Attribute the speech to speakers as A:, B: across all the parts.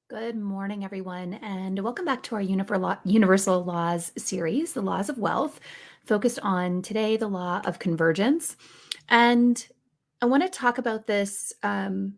A: Good morning, everyone, and welcome back to our Universal Laws series, the Laws of Wealth, focused on today the law of convergence. And I want to talk about this from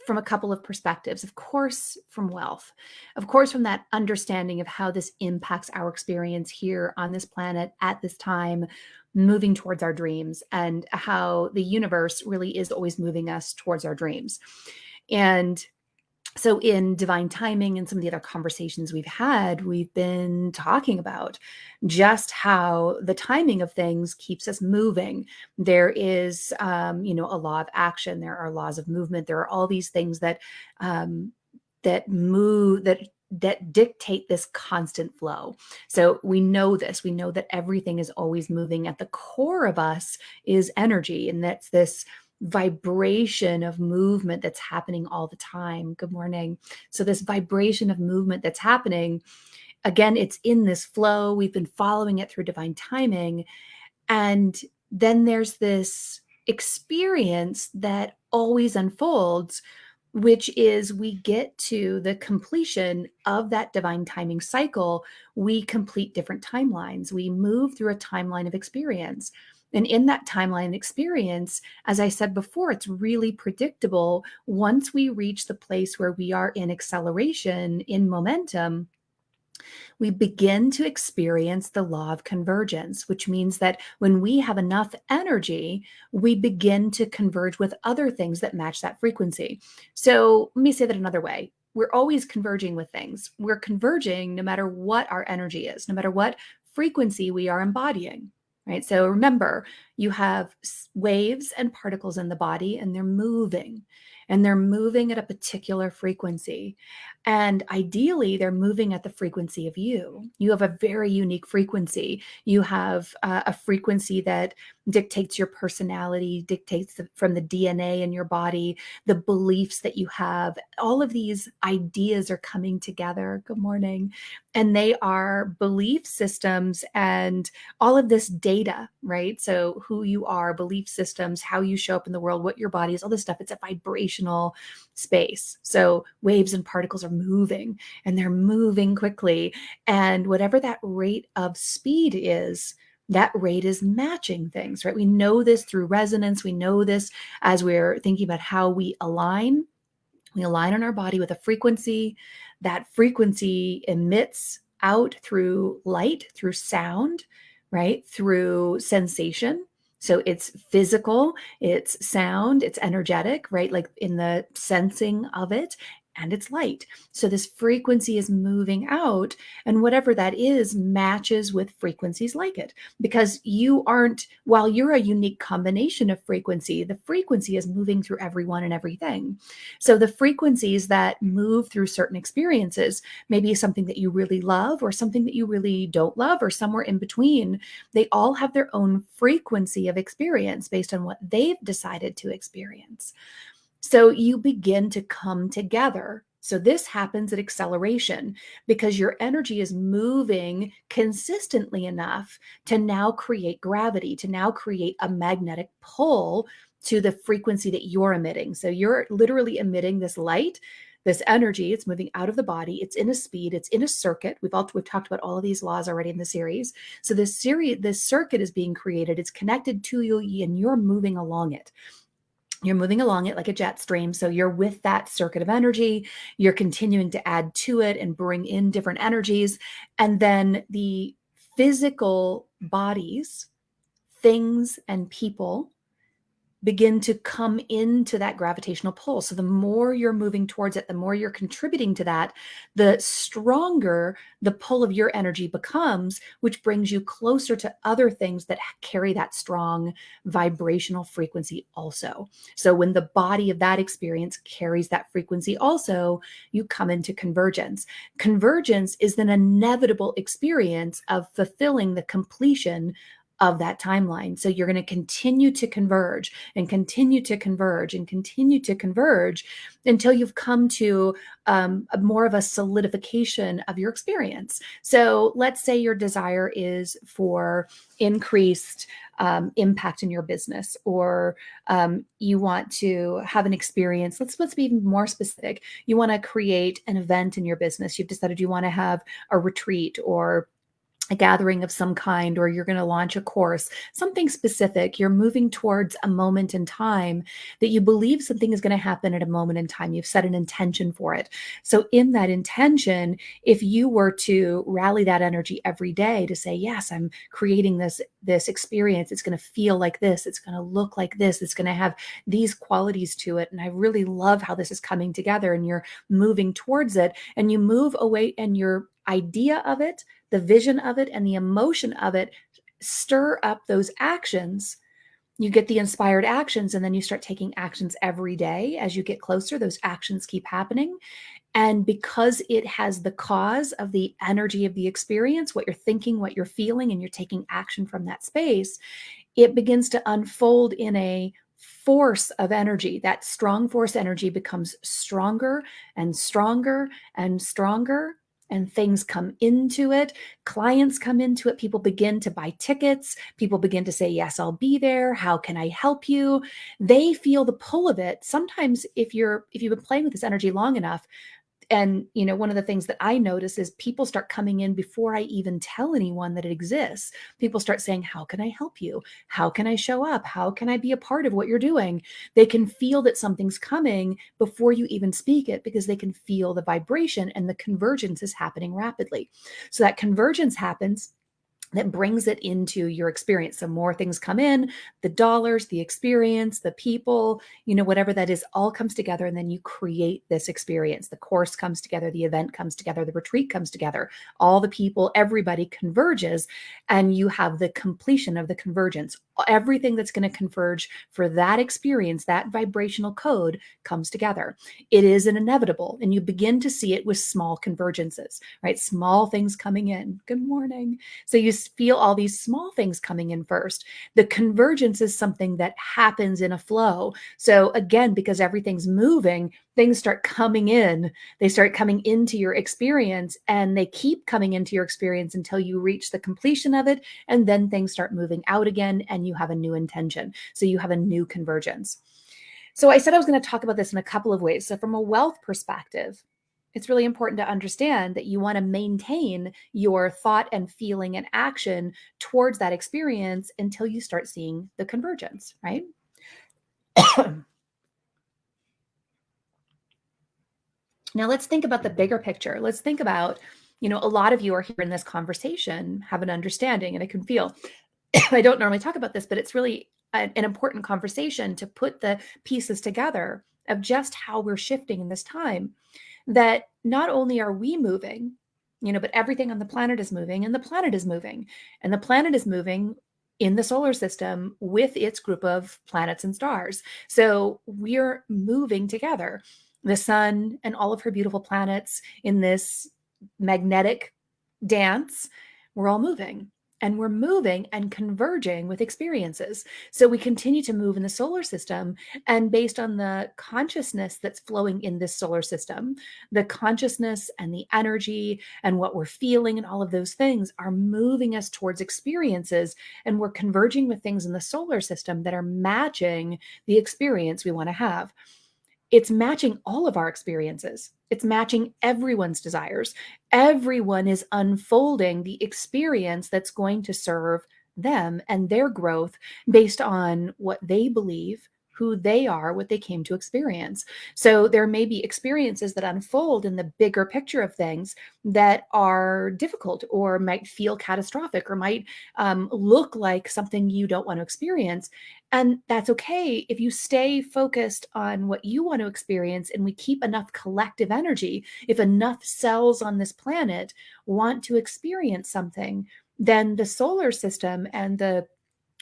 A: a couple of perspectives. Of course, from wealth, of course, from that understanding of how this impacts our experience here on this planet at this time, moving towards our dreams, and how the universe really is always moving us towards our dreams. And so in divine timing and some of the other conversations we've had, we've been talking about just how the timing of things keeps us moving. There is a law of action, there are laws of movement, there are all these things that move, that dictate this constant flow. So we know this, we know that everything is always moving. At the core of us is energy, and that's this vibration of movement that's happening all the time. Good morning. So this vibration of movement that's happening, again, it's in this flow. We've been following it through divine timing. And then there's this experience that always unfolds, which is we get to the completion of that divine timing cycle. We complete different timelines. We move through a timeline of experience. And in that timeline experience, as I said before, it's really predictable. Once we reach the place where we are in acceleration, in momentum, we begin to experience the law of convergence, which means that when we have enough energy, we begin to converge with other things that match that frequency. So let me say that another way. We're always converging with things. We're converging no matter what our energy is, no matter what frequency we are embodying. Right. So remember, you have waves and particles in the body, and they're moving at a particular frequency. And ideally, they're moving at the frequency of you. You have a very unique frequency. You have a frequency that dictates your personality, dictates from the DNA in your body, the beliefs that you have. All of these ideas are coming together. Good morning. And they are belief systems and all of this data, right? So, who you are, belief systems, how you show up in the world, what your body is, all this stuff. It's a vibrational space. So waves and particles are moving, and they're moving quickly. And whatever that rate of speed is, that rate is matching things, right? We know this through resonance. We know this as we're thinking about how we align. We align on our body with a frequency. That frequency emits out through light, through sound, right? Through sensation. So it's physical, it's sound, it's energetic, right? Like in the sensing of it, and it's light. So this frequency is moving out, and whatever that is matches with frequencies like it. Because you aren't, while you're a unique combination of frequency, the frequency is moving through everyone and everything. So the frequencies that move through certain experiences, maybe something that you really love or something that you really don't love or somewhere in between, they all have their own frequency of experience based on what they've decided to experience. So you begin to come together. So this happens at acceleration because your energy is moving consistently enough to now create gravity, to now create a magnetic pull to the frequency that you're emitting. So you're literally emitting this light, this energy. It's moving out of the body. It's in a speed. It's in a circuit. We've talked about all of these laws already in the series. So this circuit is being created. It's connected to you, and you're moving along it. You're moving along it like a jet stream. So you're with that circuit of energy. You're continuing to add to it and bring in different energies. And then the physical bodies, things, and people begin to come into that gravitational pull. So the more you're moving towards it, the more you're contributing to that, the stronger the pull of your energy becomes, which brings you closer to other things that carry that strong vibrational frequency also. So when the body of that experience carries that frequency also, you come into convergence. Convergence is an inevitable experience of fulfilling the completion of that timeline. So you're going to continue to converge and continue to converge and continue to converge until you've come to more of a solidification of your experience. So let's say your desire is for increased impact in your business, or you want to have an experience. Let's be more specific. You want to create an event in your business. You've decided you want to have a retreat or a gathering of some kind, or you're going to launch a course, something specific. You're moving towards a moment in time that you believe something is going to happen at a moment in time. You've set an intention for it. So in that intention, if you were to rally that energy every day to say, yes, I'm creating this experience, it's going to feel like this, it's going to look like this, it's going to have these qualities to it, and I really love how this is coming together, and you're moving towards it, and you move away, and your idea of it, the vision of it, and the emotion of it stir up those actions. You get the inspired actions, and then you start taking actions every day. As you get closer, those actions keep happening. And because it has the cause of the energy of the experience, what you're thinking, what you're feeling, and you're taking action from that space, it begins to unfold in a force of energy. That strong force energy becomes stronger and stronger and stronger, and things come into it. Clients come into it. People begin to buy tickets. People begin to say, yes, I'll be there. How can I help you? They feel the pull of it. Sometimes if you've been playing with this energy long enough, and one of the things that I notice is people start coming in before I even tell anyone that it exists. People start saying, how can I help you? How can I show up? How can I be a part of what you're doing? They can feel that something's coming before you even speak it, because they can feel the vibration, and the convergence is happening rapidly. So that convergence happens, that brings it into your experience. So more things come in, the dollars, the experience, the people, whatever that is, all comes together. And then you create this experience. The course comes together, the event comes together, the retreat comes together, all the people, everybody converges, and you have the completion of the convergence. Everything that's going to converge for that experience, that vibrational code, comes together. It is an inevitable, and you begin to see it with small convergences, right? Small things coming in. Good morning. So you feel all these small things coming in first. The convergence is something that happens in a flow. So again, because everything's moving, things start coming in. They start coming into your experience, and they keep coming into your experience until you reach the completion of it. And then things start moving out again, and you have a new intention. So you have a new convergence. So I said I was going to talk about this in a couple of ways. So from a wealth perspective, it's really important to understand that you want to maintain your thought and feeling and action towards that experience until you start seeing the convergence, right? Now let's think about the bigger picture. Let's think about, a lot of you are here in this conversation, have an understanding, and I can feel, I don't normally talk about this, but it's really an important conversation to put the pieces together of just how we're shifting in this time. That not only are we moving, but everything on the planet is moving, and the planet is moving, and the planet is moving in the solar system with its group of planets and stars. So we're moving together. The sun and all of her beautiful planets in this magnetic dance, we're all moving. And we're moving and converging with experiences. So we continue to move in the solar system. And based on the consciousness that's flowing in this solar system, the consciousness and the energy and what we're feeling and all of those things are moving us towards experiences. And we're converging with things in the solar system that are matching the experience we want to have. It's matching all of our experiences. It's matching everyone's desires. Everyone is unfolding the experience that's going to serve them and their growth based on what they believe, who they are, what they came to experience. So there may be experiences that unfold in the bigger picture of things that are difficult or might feel catastrophic or might look like something you don't want to experience. And that's okay if you stay focused on what you want to experience, and we keep enough collective energy. If enough cells on this planet want to experience something, then the solar system and the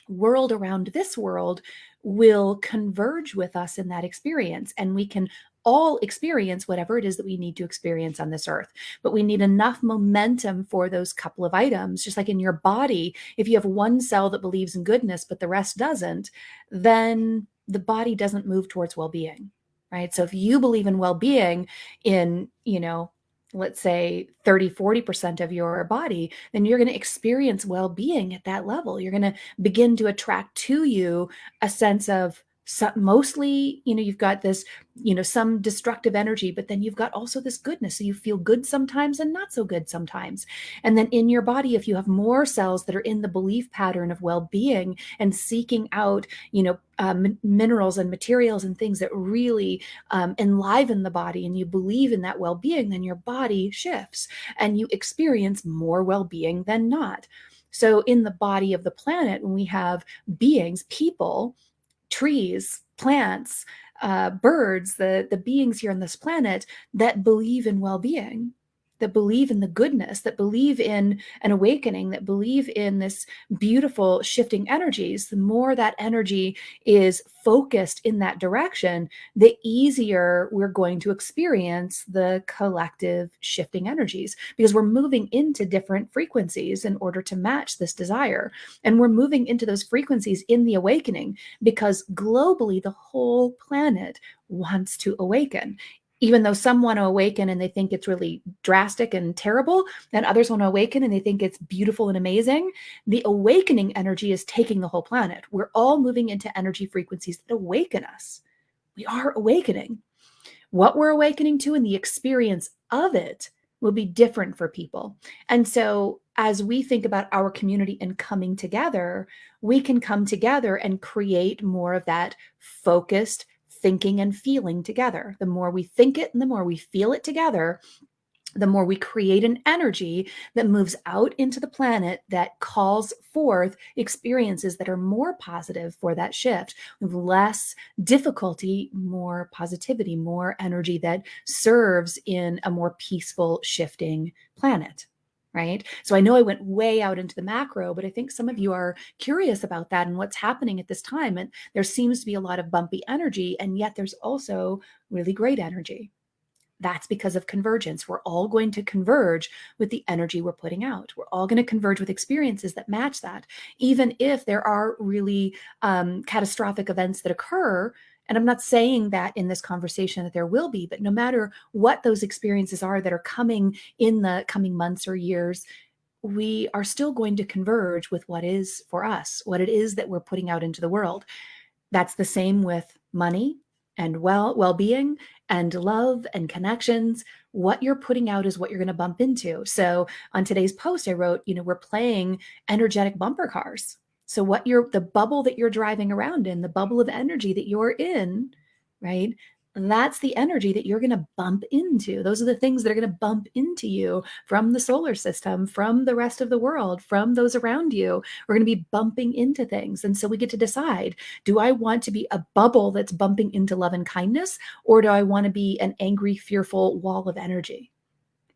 A: world around this world will converge with us in that experience. And we can all experience whatever it is that we need to experience on this earth. But we need enough momentum for those couple of items. Just like in your body, if you have one cell that believes in goodness, but the rest doesn't, then the body doesn't move towards well-being, right? So if you believe in well-being in, let's say 30-40% of your body, then you're going to experience well-being at that level. You're going to begin to attract to you a sense of mostly, you've got this, some destructive energy, but then you've got also this goodness. So you feel good sometimes and not so good sometimes. And then in your body, if you have more cells that are in the belief pattern of well-being and seeking out, minerals and materials and things that really enliven the body, and you believe in that well-being, then your body shifts and you experience more well-being than not. So in the body of the planet, when we have beings, people, trees, plants, birds, the beings here on this planet that believe in well-being, that believe in the goodness, that believe in an awakening, that believe in this beautiful shifting energies, the more that energy is focused in that direction, the easier we're going to experience the collective shifting energies, because we're moving into different frequencies in order to match this desire. And we're moving into those frequencies in the awakening because globally, the whole planet wants to awaken. Even though some want to awaken and they think it's really drastic and terrible, and others want to awaken and they think it's beautiful and amazing, the awakening energy is taking the whole planet. We're all moving into energy frequencies that awaken us. We are awakening. What we're awakening to and the experience of it will be different for people. And so as we think about our community and coming together, we can come together and create more of that focused thinking and feeling together. The more we think it and the more we feel it together, the more we create an energy that moves out into the planet that calls forth experiences that are more positive for that shift, with less difficulty, more positivity, more energy that serves in a more peaceful, shifting planet. Right. So I know I went way out into the macro, but I think some of you are curious about that and what's happening at this time. And there seems to be a lot of bumpy energy, and yet there's also really great energy. That's because of convergence. We're all going to converge with the energy we're putting out. We're all going to converge with experiences that match that, even if there are really catastrophic events that occur. And I'm not saying that in this conversation that there will be, but no matter what those experiences are that are coming in the coming months or years, we are still going to converge with what is for us, what it is that we're putting out into the world. That's the same with money and well-being and love and connections. What you're putting out is what you're going to bump into. So on today's post, I wrote, we're playing energetic bumper cars. So the bubble that you're driving around in, the bubble of energy that you're in, right? That's the energy that you're going to bump into. Those are the things that are going to bump into you from the solar system, from the rest of the world, from those around you. We're going to be bumping into things. And so we get to decide, do I want to be a bubble that's bumping into love and kindness, or do I want to be an angry, fearful wall of energy?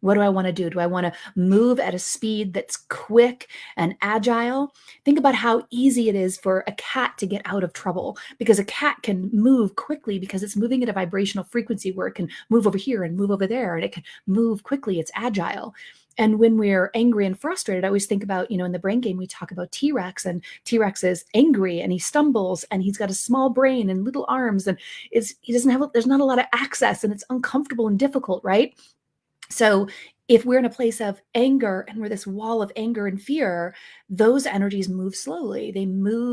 A: What do I want to do? Do I want to move at a speed that's quick and agile? Think about how easy it is for a cat to get out of trouble, because a cat can move quickly because it's moving at a vibrational frequency where it can move over here and move over there, and it can move quickly. It's agile. And when we're angry and frustrated, I always think about, in the brain game, we talk about T-Rex, and T-Rex is angry and he stumbles and he's got a small brain and little arms, and there's not a lot of access, and it's uncomfortable and difficult, right? So if we're in a place of anger and we're this wall of anger and fear, those energies move slowly.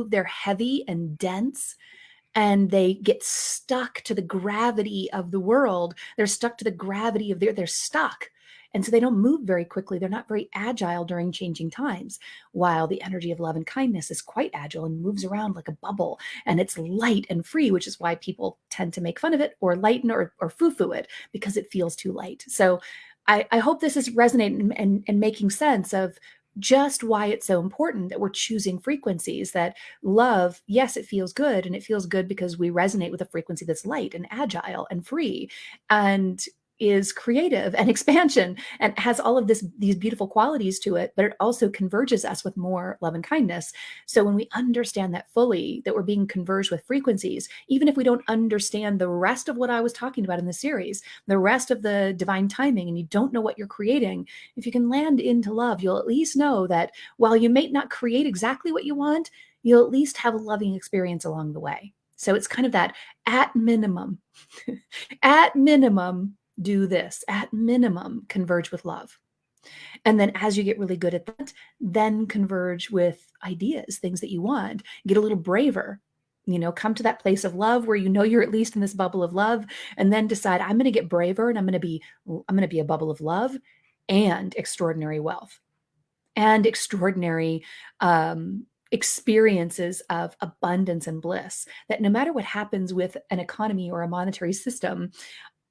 A: They're heavy and dense, and they get stuck to the gravity of the world. They're stuck to the gravity of they're stuck. And so they don't move very quickly. They're not very agile during changing times, while the energy of love and kindness is quite agile and moves around like a bubble, and it's light and free, which is why people tend to make fun of it or lighten or foo-foo it, because it feels too light. So I hope this is resonating and making sense of just why it's so important that we're choosing frequencies that love. Yes, it feels good, and it feels good because we resonate with a frequency that's light and agile and free. And is creative and expansion and has all of these beautiful qualities to it, but it also converges us with more love and kindness. So when we understand that fully, that we're being converged with frequencies, even if we don't understand the rest of what I was talking about in the series, the rest of the divine timing, and you don't know what you're creating, if you can land into love, you'll at least know that while you may not create exactly what you want, you'll at least have a loving experience along the way. So it's kind of that at minimum, at minimum, do this, at minimum, converge with love. And then as you get really good at that, then converge with ideas, things that you want, get a little braver, come to that place of love where you're at least in this bubble of love, and then decide I'm going to get braver and I'm going to be a bubble of love and extraordinary wealth and extraordinary experiences of abundance and bliss, that no matter what happens with an economy or a monetary system,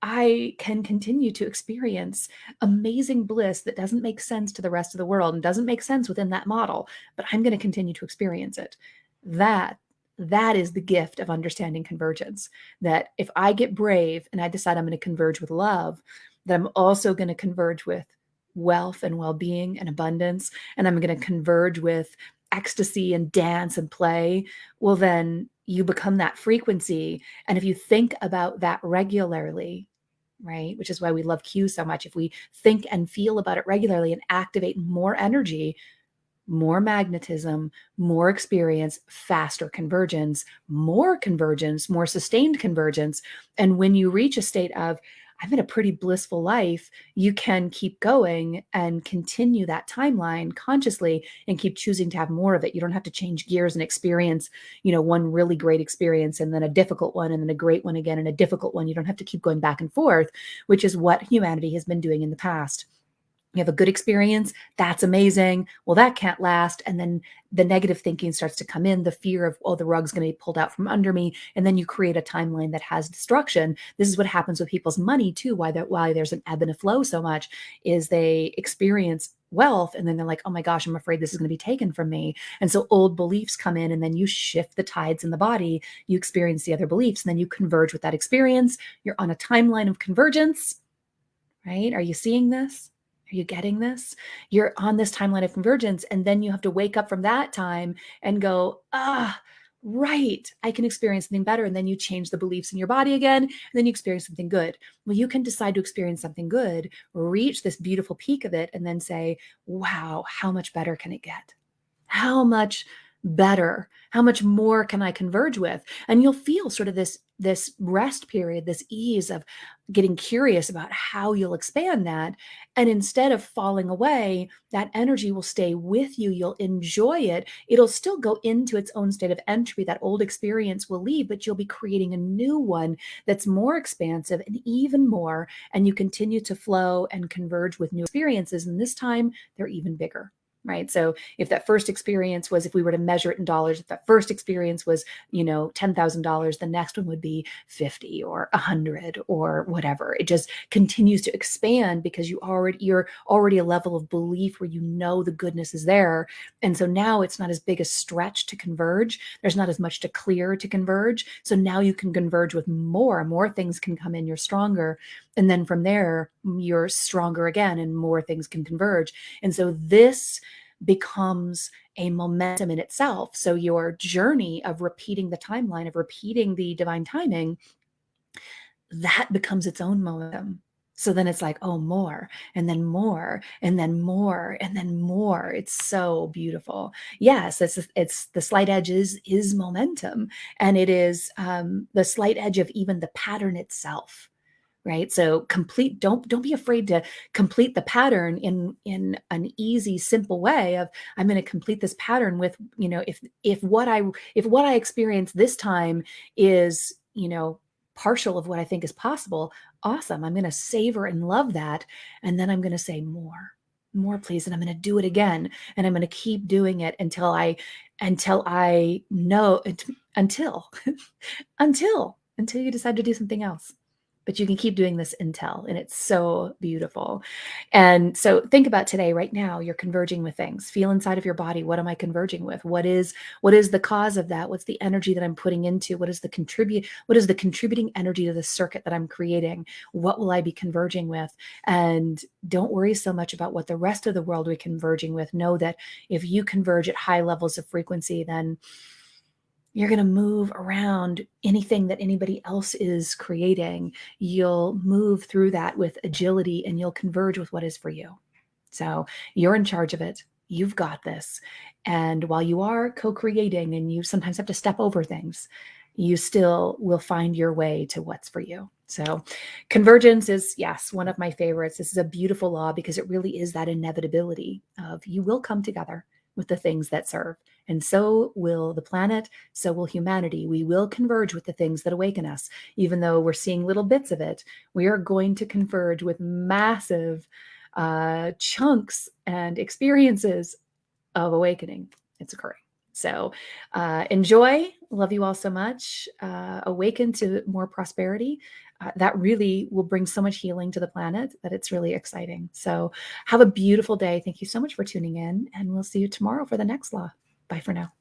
A: I can continue to experience amazing bliss that doesn't make sense to the rest of the world and doesn't make sense within that model, but I'm going to continue to experience it. That that is the gift of understanding convergence. That if I get brave and I decide I'm going to converge with love, that I'm also going to converge with wealth and well-being and abundance, and I'm going to converge with ecstasy and dance and play. Well, then you become that frequency. And if you think about that regularly, right, which is why we love Q so much, if we think and feel about it regularly and activate more energy, more magnetism, more experience, faster convergence, more sustained convergence. And when you reach a state of, I'm in a pretty blissful life, you can keep going and continue that timeline consciously and keep choosing to have more of it. You don't have to change gears and experience, one really great experience and then a difficult one and then a great one again and a difficult one. You don't have to keep going back and forth, which is what humanity has been doing in the past. You have a good experience, that's amazing. Well, that can't last. And then the negative thinking starts to come in, the fear of, oh, the rug's going to be pulled out from under me. And then you create a timeline that has destruction. This is what happens with people's money too. Why there's an ebb and a flow so much is they experience wealth and then they're like, oh my gosh, I'm afraid this is going to be taken from me. And so old beliefs come in and then you shift the tides in the body. You experience the other beliefs and then you converge with that experience. You're on a timeline of convergence, right? Are you seeing this? Are you getting this? You're on this timeline of convergence, and then you have to wake up from that time and go, right, I can experience something better. And then you change the beliefs in your body again, and then you experience something good. Well, you can decide to experience something good, reach this beautiful peak of it, and then say, wow, how much better can it get? How much better? How much more can I converge with? And you'll feel sort of this rest period, this ease of getting curious about how you'll expand that. And instead of falling away, that energy will stay with you. You'll enjoy it. It'll still go into its own state of entry. That old experience will leave, but you'll be creating a new one that's more expansive and even more. And you continue to flow and converge with new experiences. And this time they're even bigger. Right. So if that first experience was, if we were to measure it in dollars, if that first experience was, $10,000, the next one would be 50 or 100 or whatever. It just continues to expand because you're already a level of belief where the goodness is there. And so now it's not as big a stretch to converge. There's not as much to clear to converge. So now you can converge with more things can come in, you're stronger. And then from there, you're stronger again and more things can converge. And so this becomes a momentum in itself. So your journey of repeating the timeline, of repeating the divine timing, that becomes its own momentum. So then it's like, oh, more, and then more, and then more, and then more. It's so beautiful. Yes, it's the slight edge is momentum, and it is the slight edge of even the pattern itself. Right. So don't be afraid to complete the pattern in an easy, simple way of, I'm going to complete this pattern with, if what I experience this time is, partial of what I think is possible, awesome. I'm going to savor and love that. And then I'm going to say more, please. And I'm going to do it again. And I'm going to keep doing it until I know, until you decide to do something else. but you can keep doing this until, and it's so beautiful. And so think about today, right now, you're converging with things. Feel inside of your body. What am I converging with? What is the cause of that? What's the energy that I'm putting into? What is the contributing energy to the circuit that I'm creating? What will I be converging with? And don't worry so much about what the rest of the world will be converging with. Know that if you converge at high levels of frequency, then you're going to move around anything that anybody else is creating. You'll move through that with agility and you'll converge with what is for you. So you're in charge of it. You've got this. And while you are co creating and you sometimes have to step over things, you still will find your way to what's for you. So, convergence is, yes, one of my favorites. This is a beautiful law because it really is that inevitability of you will come together with the things that serve. And so will the planet, so will humanity. We will converge with the things that awaken us. Even though we're seeing little bits of it, we are going to converge with massive chunks and experiences of awakening. It's occurring. So enjoy. Love you all so much. Awaken to more prosperity. That really will bring so much healing to the planet that it's really exciting. So have a beautiful day. Thank you so much for tuning in, and we'll see you tomorrow for the next law. Bye for now.